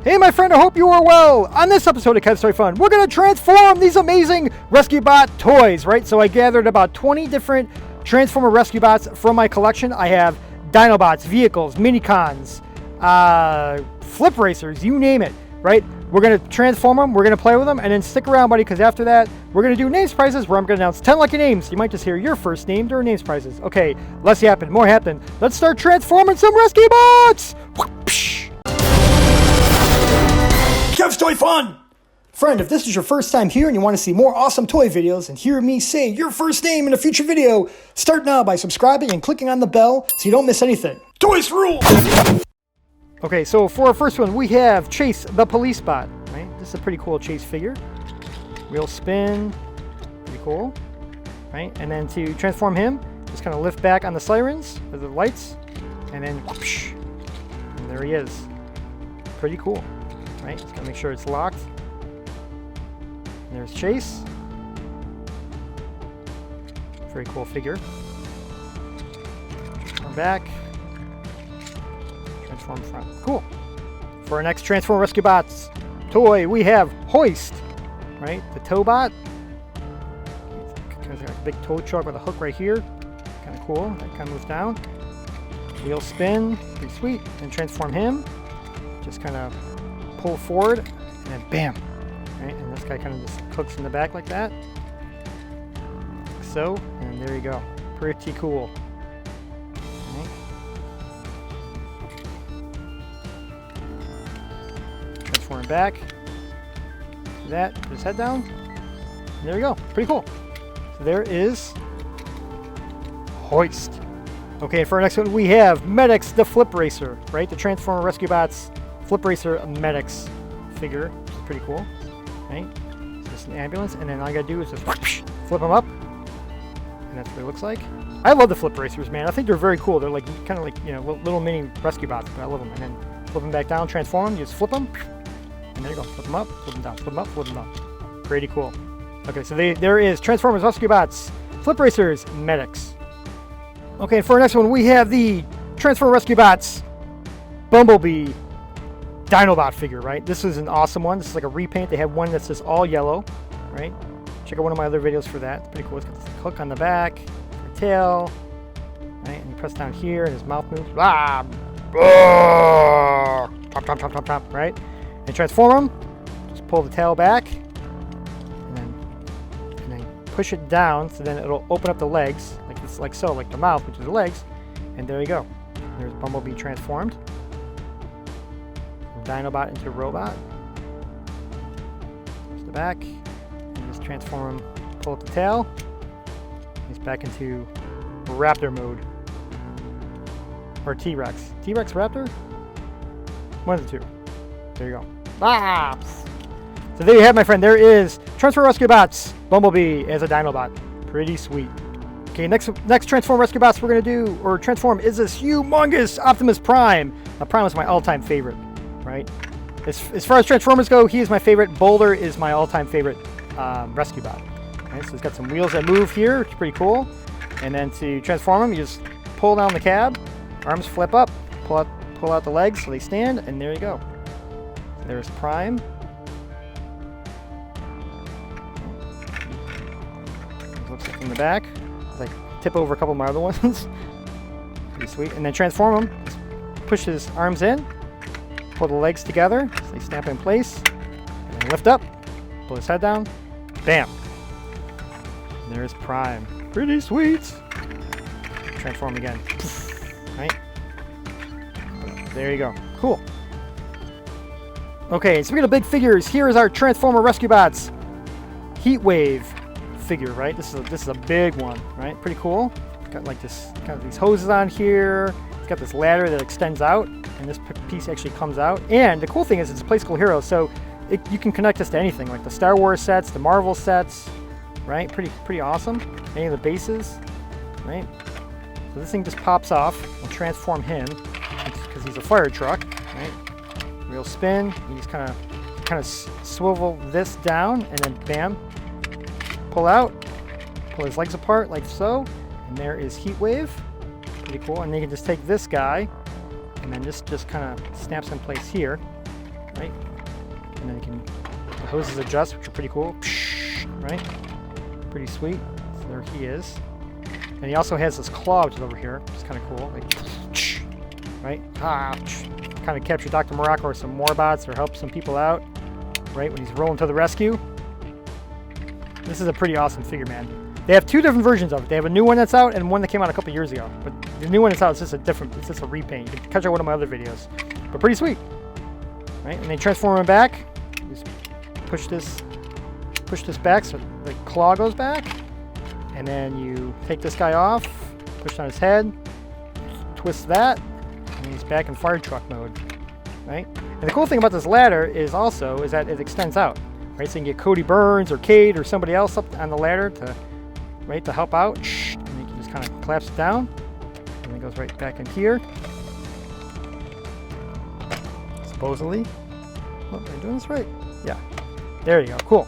Hey my friend, I hope you are well. On this episode of Kev's Toy Fun, we're going to transform these amazing Rescue Bot toys, right? So I gathered about 20 different Transformer Rescue Bots from my collection. I have Dinobots, vehicles, Minicons, flip racers, you name it, right? We're going to transform them, we're going to play with them, and then stick around, buddy, because after that, we're going to do names prizes where I'm going to announce 10 lucky names. You might just hear your first name during names prizes. Okay, less yapping, more happen. Let's start transforming some Rescue Bots! Kev's Toy Fun! Friend, if this is your first time here and you want to see more awesome toy videos and hear me say your first name in a future video, start now by subscribing and clicking on the bell so you don't miss anything. Toys rule! Okay, so for our first one, we have Chase the Police Bot. Right? This is a pretty cool Chase figure. Wheel spin, pretty cool. Right? And then to transform him, just kind of lift back on the sirens, or the lights, and then whoosh, and there he is. Pretty cool. Right? Just gotta make sure it's locked. And there's Chase. Very cool figure. Transform back. Transform front. Cool. For our next Transform Rescue Bots toy, we have Hoist. Right? The tow bot. Kind of got a big tow truck with a hook right here. Kind of cool. That kind of moves down. Wheel spin. Pretty sweet. And transform him. Just kind of pull forward, and then bam, right? And this guy kind of just hooks in the back like that, like so, and there you go. Pretty cool. Right. Transform back. Do that. Put his head down. And there you go. Pretty cool. So there is Hoist. Okay, for our next one, we have Medix the Flip Racer, right? The Transformer Rescue Bots Flip Racer Medix figure, which is pretty cool, right? So it's an ambulance, and then all you gotta do is just whoosh, flip them up, and that's what it looks like. I love the Flip Racers, man. I think they're very cool. They're like kind of like, you know, little mini rescue bots, but I love them. And then flip them back down, transform them, you just flip them, and there you go. Flip them up, flip them down, flip them up, flip them down. Pretty cool. Okay, so there is Transformers Rescue Bots Flip Racers Medix. Okay, for our next one, we have the Transformer Rescue Bots Bumblebee Dinobot figure, right? This is an awesome one. This is like a repaint. They have one that's just all yellow, right? Check out one of my other videos for that. It's pretty cool. It's got this hook on the back, the tail, right? And you press down here, and his mouth moves. Ah! Chop, chop, chop, chop, chop, right? And transform him. Just pull the tail back, and then push it down, so then it'll open up the legs, like this, like so, like the mouth, which is the legs, and there you go. There's Bumblebee transformed. Dinobot into robot. There's the back. And just transform him, pull up the tail. He's back into Raptor mode. Or T-Rex. T-Rex Raptor? One of the two. There you go. Ah! So there you have, my friend. There is Transform Rescue Bots Bumblebee as a Dinobot. Pretty sweet. Okay, next Transform Rescue Bots we're going to do, or transform, is this humongous Optimus Prime. Now, Prime is my all-time favorite. Right? As far as Transformers go, he is my favorite. Boulder is my all-time favorite rescue bot. Right? So he's got some wheels that move here, which is pretty cool. And then to transform him, you just pull down the cab, arms flip up, pull out the legs so they stand, and there you go. There's Prime. Looks like from the back. It's like tip over a couple of my other ones. Pretty sweet. And then transform him. Just push his arms in. Pull the legs together, so they snap in place, and then lift up, pull his head down, bam. And there's Prime. Pretty sweet. Transform again. Right? There you go. Cool. Okay, speaking of big figures, here is our Transformer Rescue Bots Heatwave figure, right? This is a big one, right? Pretty cool. It's got like this kind of these hoses on here. It's got this ladder that extends out, and this piece actually comes out. And the cool thing is it's a Playskool hero, so you can connect this to anything, like the Star Wars sets, the Marvel sets, right? Pretty awesome. Any of the bases, right? So this thing just pops off. We'll transform him because he's a fire truck, right? Wheel spin. You just kind of swivel this down, and then bam, pull out, pull his legs apart like so, and there is Heatwave. Pretty cool. And then you can just take this guy and then just kind of snaps in place here. right? And then you can, the hoses adjust, which are pretty cool, right? Pretty sweet. So there he is. And he also has this claw, which is over here, which is kind of cool, like, right? Kind of capture Dr. Morocco or some more bots or help some people out, right? When he's rolling to the rescue. This is a pretty awesome figure, man. They have two different versions of it. They have a new one that's out and one that came out a couple years ago. But the new one that's out is just it's just a repaint. You can catch out one of my other videos. But pretty sweet. Right? And they transform him back. Just push this back so the claw goes back. And then you take this guy off, push on his head, twist that, and he's back in fire truck mode. Right? And the cool thing about this ladder is that it extends out. Right? So you can get Cody Burns or Cade or somebody else up on the ladder to help out. And you can just kind of collapse it down. And it goes right back in here. Supposedly. Oh, am I doing this right? Yeah. There you go. Cool.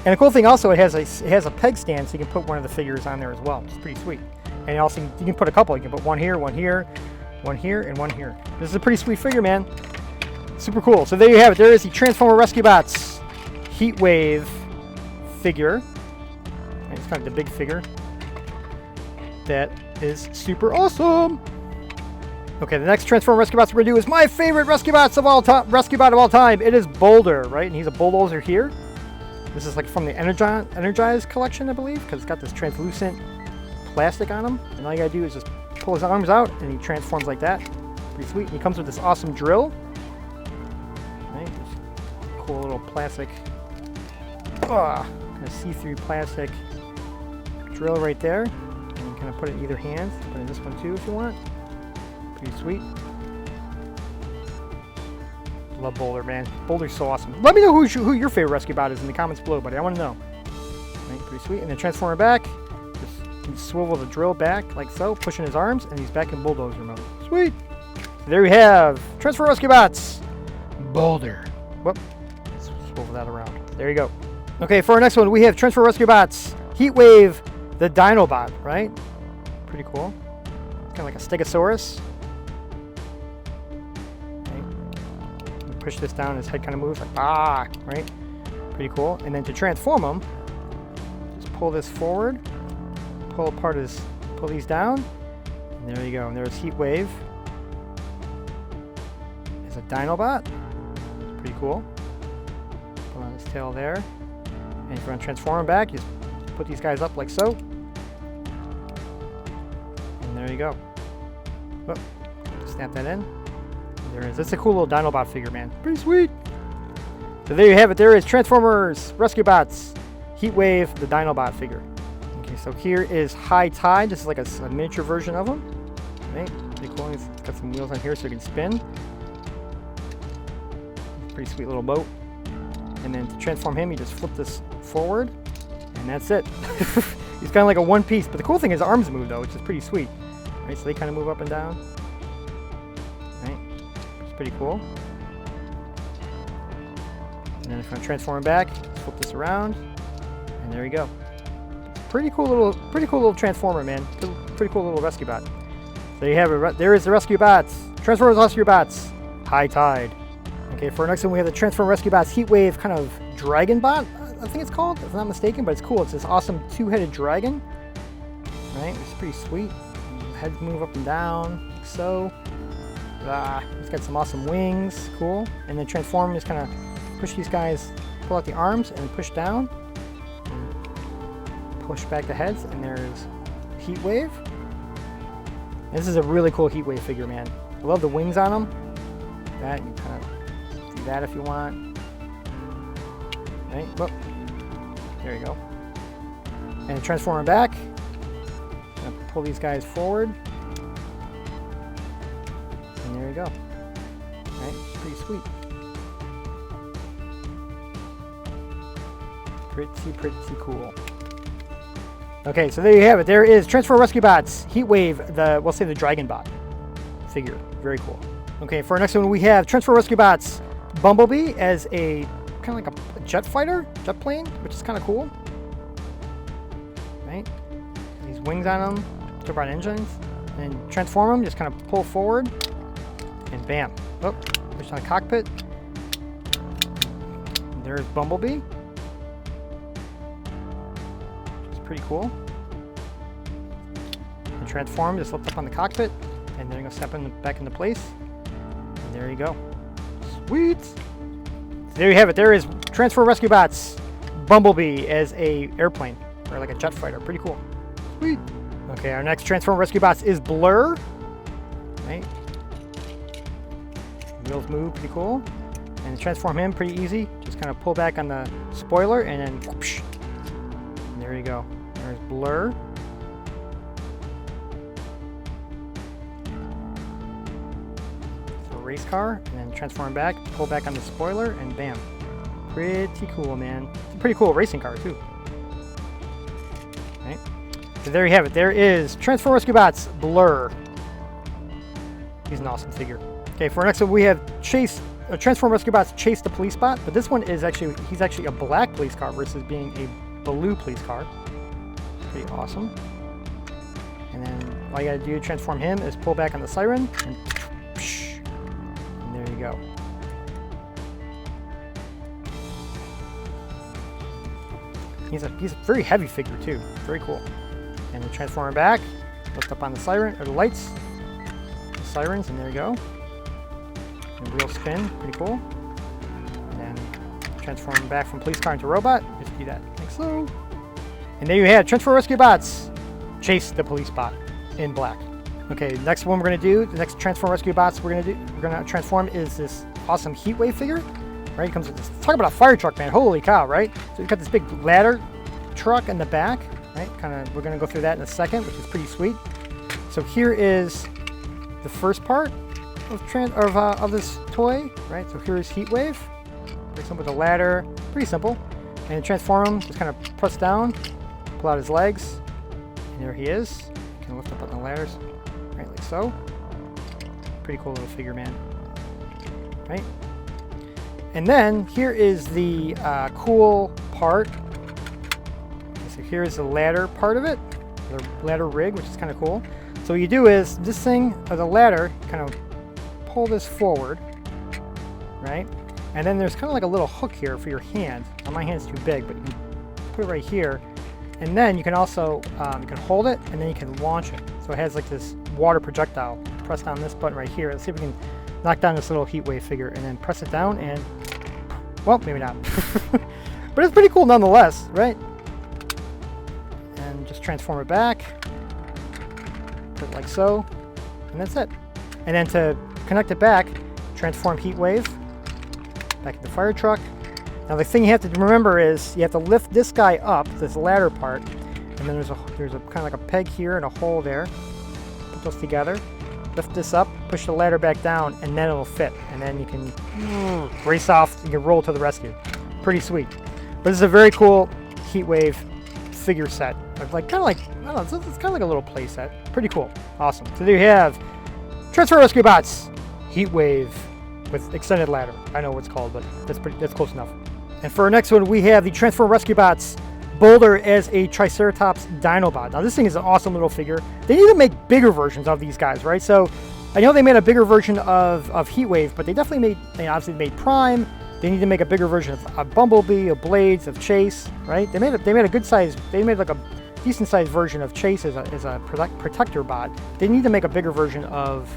And the cool thing also, it has a peg stand, so you can put one of the figures on there as well. It's pretty sweet. And also, you can put a couple. You can put one here, one here, one here, and one here. This is a pretty sweet figure, man. Super cool. So there you have it. There is the Transformer Rescue Bots Heatwave figure. It's kind of the big figure. That is super awesome. Okay, the next Transformer Rescue Bots we're gonna do is my favorite Rescue Bot of all time. It is Boulder, right? And he's a bulldozer here. This is like from the Energized collection, I believe, because it's got this translucent plastic on him. And all you gotta do is just pull his arms out, and he transforms like that. Pretty sweet. And he comes with this awesome drill. Right? Cool little plastic. Kind of see-through plastic drill right there. And you kind of put it in either hand. Put it in this one too if you want. Pretty sweet. Love Boulder, man. Boulder's so awesome. Let me know who your favorite rescue bot is in the comments below, buddy. I want to know. Right, pretty sweet. And then transform it back. Just swivel the drill back like so, pushing his arms, and he's back in bulldozer mode. Sweet. There we have Transform Rescue Bots Boulder. Whoop. Swivel that around. There you go. Okay, for our next one, we have Transform Rescue Bots Heatwave the Dinobot, right? Pretty cool. Kind of like a Stegosaurus. Okay. Push this down, his head kind of moves like, right? Pretty cool. And then to transform him, just pull this forward, pull these down, and there you go. And there's Heatwave. There's a Dinobot. Pretty cool. Pull on his tail there. And if you want to transform him back, you just put these guys up like so. And there you go. Oh, snap that in. There it is. That's a cool little Dinobot figure, man. Pretty sweet. So there you have it. There is Transformers Rescue Bots Heatwave the Dinobot figure. Okay, so here is High Tide. This is like a miniature version of him. Right? Pretty cool. It's got some wheels on here so you can spin. Pretty sweet little boat. And then to transform him, you just flip this forward, and that's it. He's kind of like a one piece, but the cool thing is arms move though, which is pretty sweet. Right, so they kind of move up and down. Right, it's pretty cool. And then if I transform him back, flip this around, and there you go. Pretty cool little transformer, man. Pretty cool little rescue bot. So you have it. There is the Rescue Bots. Transformers Rescue Bots High Tide. Okay, for our next one, we have the Transform Rescue Bots Heatwave kind of Dragon Bot, I think it's called, if I'm not mistaken, but it's cool. It's this awesome two-headed dragon. Right? It's pretty sweet. Heads move up and down, like so. It's got some awesome wings. Cool. And then transform, just kind of push these guys, pull out the arms, and push down. And push back the heads, and there's Heatwave. And this is a really cool Heatwave figure, man. I love the wings on him. That, you kind of that if you want. Right? Whoop. There you go. And transform them back. Pull these guys forward. And there you go. Right? Pretty sweet. Pretty cool. Okay, so there you have it. There is Transform Rescue Bots Heatwave, we'll say the Dragon Bot figure. Very cool. Okay, for our next one, we have Transform Rescue Bots Bumblebee as a kind of like a jet plane, which is kind of cool. Right? These wings on them, turbine engines, and transform them. Just kind of pull forward, and bam! Oh, push on the cockpit, And there's Bumblebee. It's pretty cool. And transform, just lift up on the cockpit, and then you're gonna step back into place. And there you go. Sweet! So there you have it. There is Transform Rescue Bots Bumblebee as a airplane, or like a jet fighter. Pretty cool. Sweet! Okay, our next Transform Rescue Bots is Blur. Right? Wheels move, pretty cool. And transform him, pretty easy. Just kind of pull back on the spoiler, and then whoosh. And there you go. There's Blur. So race car, and then transform back, pull back on the spoiler, and bam. Pretty cool, man. It's a pretty cool racing car, too. Right? So there you have it. There is Transform Rescue Bots Blur. He's an awesome figure. Okay, for our next one we have Transform Rescue Bots Chase the Police Bot, but this one is he's actually a black police car versus being a blue police car. Pretty awesome. And then all you gotta do to transform him is pull back on the siren, and there you go. He's a very heavy figure too. Very cool. And then transform him back, lift up on the siren or the lights, the sirens, and there you go. And wheel spin, pretty cool. And then transform him back from police car into robot. Just do that like so. And there you have Transform Rescue Bots Chase the Police Bot in black. Okay, next one we're gonna do, the next Transform Rescue Bots we're gonna transform is this awesome Heatwave figure. Right, it comes with this. Talk about a fire truck, man! Holy cow, right? So we've got this big ladder truck in the back, right? We're gonna go through that in a second, which is pretty sweet. So here is the first part of this toy, right? So here's Heatwave. Very simple with a ladder, pretty simple. And transform him, just kind of press down, pull out his legs, and there he is. You can lift up on the ladders, right, like so. Pretty cool little figure, man. Right? And then here is the cool part. So here's the ladder part of it, the ladder rig, which is kind of cool. So what you do is this thing, or the ladder, kind of pull this forward, right? And then there's kind of like a little hook here for your hand. Now my hand's too big, but you can put it right here. And then you can also, you can hold it, and then you can launch it. So it has like this water projectile. Press down this button right here. Let's see if we can knock down this little Heatwave figure, and then press it down, and, well, maybe not. But it's pretty cool nonetheless, right? And just transform it back. Put it like so, and that's it. And then to connect it back, transform Heatwave back in the fire truck. Now the thing you have to remember is you have to lift this guy up, this ladder part, and then there's a kind of like a peg here and a hole there. Put those together, lift this up, push the ladder back down, and then it'll fit. And then you can race off, you can roll to the rescue. Pretty sweet. But this is a very cool Heatwave figure set. Like kind of like, I don't know, it's kind of like a little play set. Pretty cool. Awesome. So there you have Transform Rescue Bots Heatwave with extended ladder. I know what it's called, but that's close enough. And for our next one, we have the Transform Rescue Bots Boulder as a Triceratops Dinobot. Now this thing is an awesome little figure. They need to make bigger versions of these guys, right? So I know they made a bigger version of Heatwave, but they obviously made Prime. They need to make a bigger version of Bumblebee, of Blades, of Chase, right? They made a good size. They made like a decent sized version of Chase as a protector bot. They need to make a bigger version of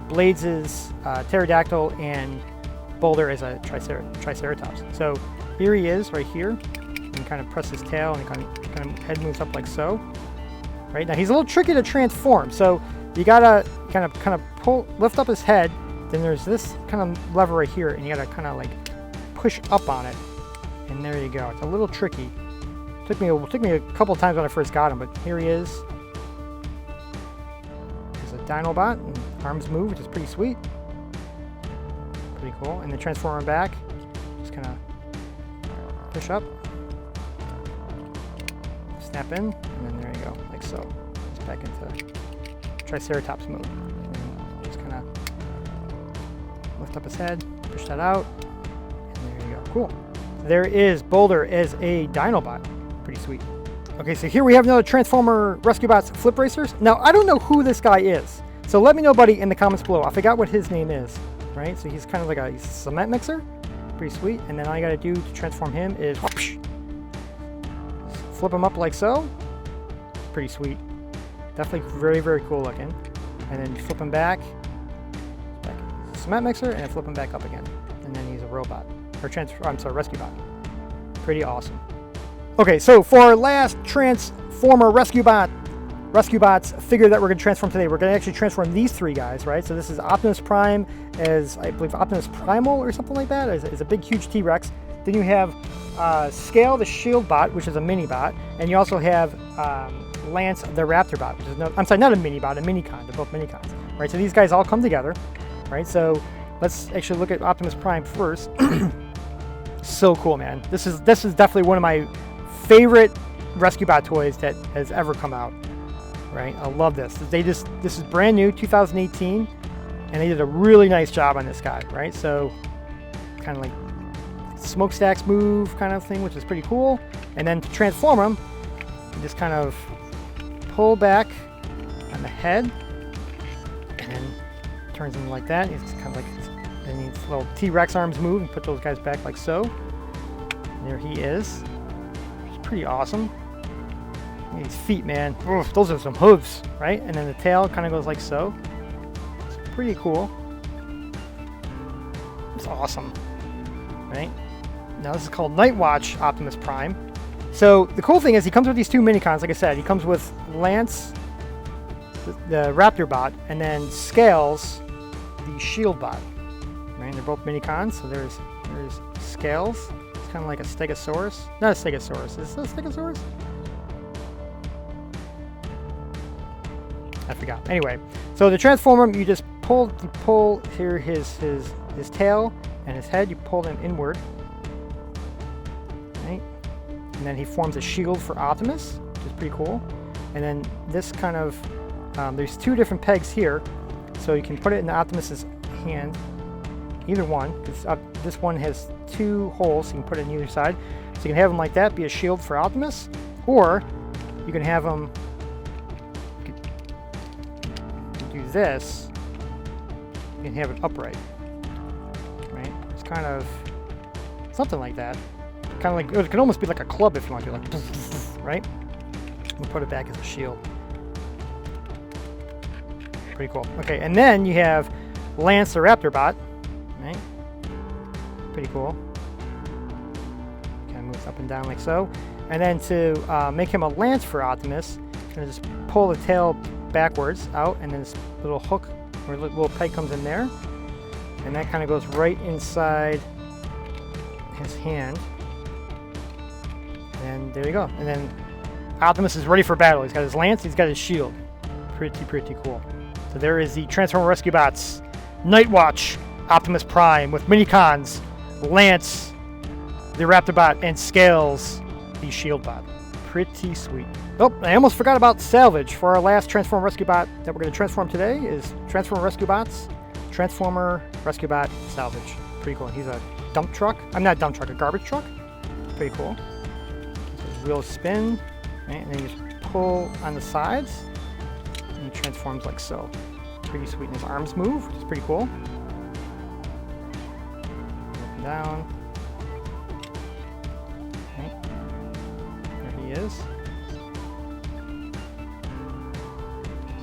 Blades' pterodactyl and Boulder as a Triceratops. So here he is, right here. You can kind of press his tail, and kind of head moves up like so. Right now, he's a little tricky to transform. So you gotta kind of lift up his head. Then there's this kind of lever right here, and you gotta kind of like push up on it. And there you go. It's a little tricky. Took me a couple times when I first got him, but here he is. He's a Dinobot, and arms move, which is pretty sweet. Pretty cool. And then transform him back. Just kind of push up, snap in, and then there you go, like so. It's back into Triceratops mode. And just kind of lift up his head, push that out, and there you go. Cool. There is Boulder as a Dinobot. Pretty sweet. Okay, so here we have another Transformer Rescue Bots Flip Racers. Now, I don't know who this guy is, so let me know, buddy, in the comments below. I forgot what his name is, right? So he's kind of like he's a cement mixer. pretty sweet. And then all you gotta do to transform him is whoosh, flip him up like so. Pretty sweet. Definitely very, very cool looking. And then flip him back cement mixer, and then flip him back up again. And then he's a robot. Or rescue bot. Pretty awesome. Okay, so for our last Transformer Rescue Bots figure that we're going to transform today, we're going to actually transform these three guys, right? So this is Optimus Prime as, I believe, Optimus Primal or something like that. Is a big, huge T-Rex. Then you have Scale, the Shield Bot, which is a mini bot, and you also have Lance, the Raptor Bot, which is not a mini bot, a mini-con. They're both mini-cons, right? So these guys all come together, right? So let's actually look at Optimus Prime first. So cool, man. This is definitely one of my favorite Rescue Bot toys that has ever come out. Right, I love this. This is brand new, 2018, and they did a really nice job on this guy. Right, so kind of like smokestacks move kind of thing, which is pretty cool. And then to transform him, you just kind of pull back on the head, and then turns him like that. It's kind of like then these little T-Rex arms move and put those guys back like so. And there he is. It's pretty awesome. These feet, man. Oof, those are some hooves, right? And then the tail kind of goes like so. It's pretty cool. It's awesome, right? Now this is called Night Watch Optimus Prime. So the cool thing is he comes with these two mini-cons, like I said. He comes with Lance, the Raptor Bot, and then Scales, the Shield Bot. Right? They're both mini-cons. So there's Scales. It's kind of like a Stegosaurus. Not a Stegosaurus. Is this a Stegosaurus? I forgot. Anyway, so to transform him, you just pull here his tail and his head. You pull them inward, right? And then he forms a shield for Optimus, which is pretty cool. And then this kind of there's two different pegs here, so you can put it in Optimus's hand, either one, because this one has two holes, so you can put it on either side. So you can have him like that, be a shield for Optimus, or you can have him do this, you can have it upright, right? It's kind of something like that. Kind of like, it can almost be like a club if you want to, like, right? We'll put it back as a shield. Pretty cool. Okay, and then you have Lance the Raptor Bot, right? Pretty cool. Kind of moves up and down like so. And then to make him a Lance for Optimus, you're gonna just pull the tail backwards out, and then this little hook or little peg comes in there, and that kind of goes right inside his hand, and there you go. And then Optimus is ready for battle. He's got his lance, he's got his shield. Pretty cool. So there is the Transformer Rescue Bots Night Watch Optimus Prime with mini-cons, Lance the Raptor Bot, and Scales the Shield Bot. Pretty sweet. Oh, I almost forgot about Salvage. For our last Transformer Rescue Bot that we're going to transform today is Transformer Rescue Bots, Transformer Rescue Bot Salvage. Pretty cool. He's a dump truck. I'm not a dump truck, a garbage truck. Pretty cool. So his wheels spin, right? And then you just pull on the sides, and he transforms like so. Pretty sweet. And his arms move, which is pretty cool. Up and down. Is.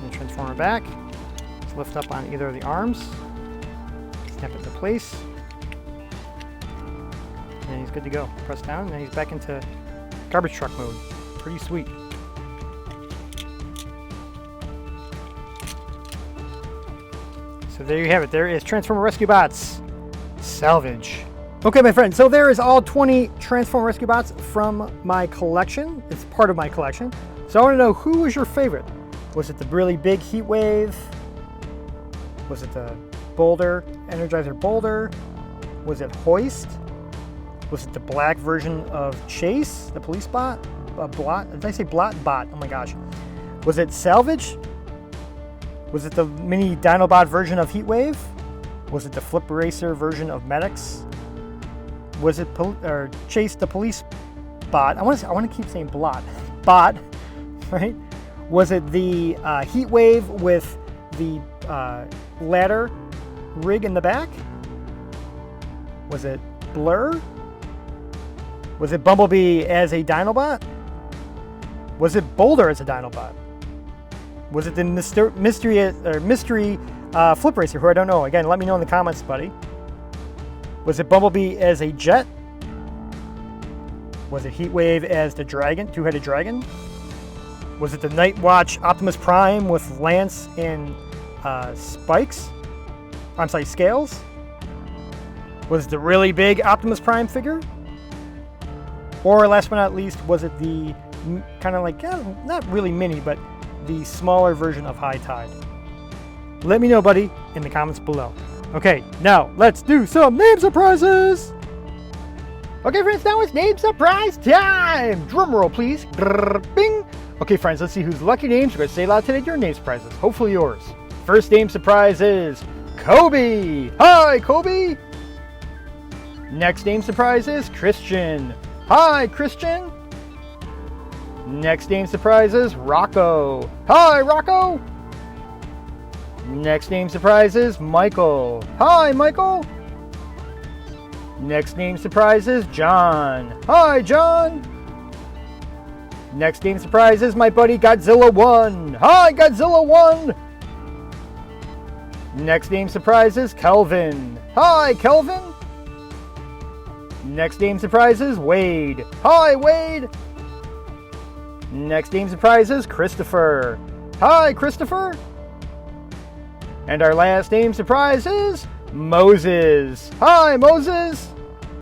And transform her back. Let's lift up on either of the arms. Snap it into place. And he's good to go. Press down, and then he's back into garbage truck mode. Pretty sweet. So there you have it. There is Transformer Rescue Bots Salvage. Okay, my friend, so there is all 20 Transformer Rescue Bots from my collection. It's part of my collection. So I want to know, who was your favorite? Was it the really big Heatwave? Was it the Boulder, Energizer Boulder? Was it Hoist? Was it the black version of Chase, the police bot? Blot? Did I say blot? Bot. Oh my gosh. Was it Salvage? Was it the mini Dinobot version of Heatwave? Was it the Flip Racer version of Medix? Was it Chase the police bot? I want to keep saying bot, right? Was it the Heatwave with the ladder rig in the back? Was it Blur? Was it Bumblebee as a Dinobot? Was it Boulder as a Dinobot? Was it the mystery flip racer, who I don't know? Again, let me know in the comments, buddy. Was it Bumblebee as a jet? Was it Heatwave as the dragon, two-headed dragon? Was it the Night Watch Optimus Prime with Lance and spikes? I'm sorry, scales? Was it the really big Optimus Prime figure? Or last but not least, was it the kind of like, not really mini, but the smaller version of High Tide? Let me know, buddy, in the comments below. Okay, now let's do some name surprises! Okay, friends, now it's name surprise time! Drum roll, please. Grrr, bing! Okay, friends, let's see whose lucky names we're going to say aloud today. Your name surprises. Hopefully yours. First name surprise is Kobe! Hi, Kobe! Next name surprise is Christian. Hi, Christian! Next name surprise is Rocco. Hi, Rocco! Next name surprise is Michael. Hi, Michael! Next name surprise is John. Hi, John! Next name surprise is my buddy Godzilla 1. Hi, Godzilla 1! Next name surprise is Kelvin. Hi, Kelvin! Next name surprise is Wade. Hi, Wade! Next name surprise is Christopher. Hi, Christopher! And our last name surprise is Moses. Hi, Moses!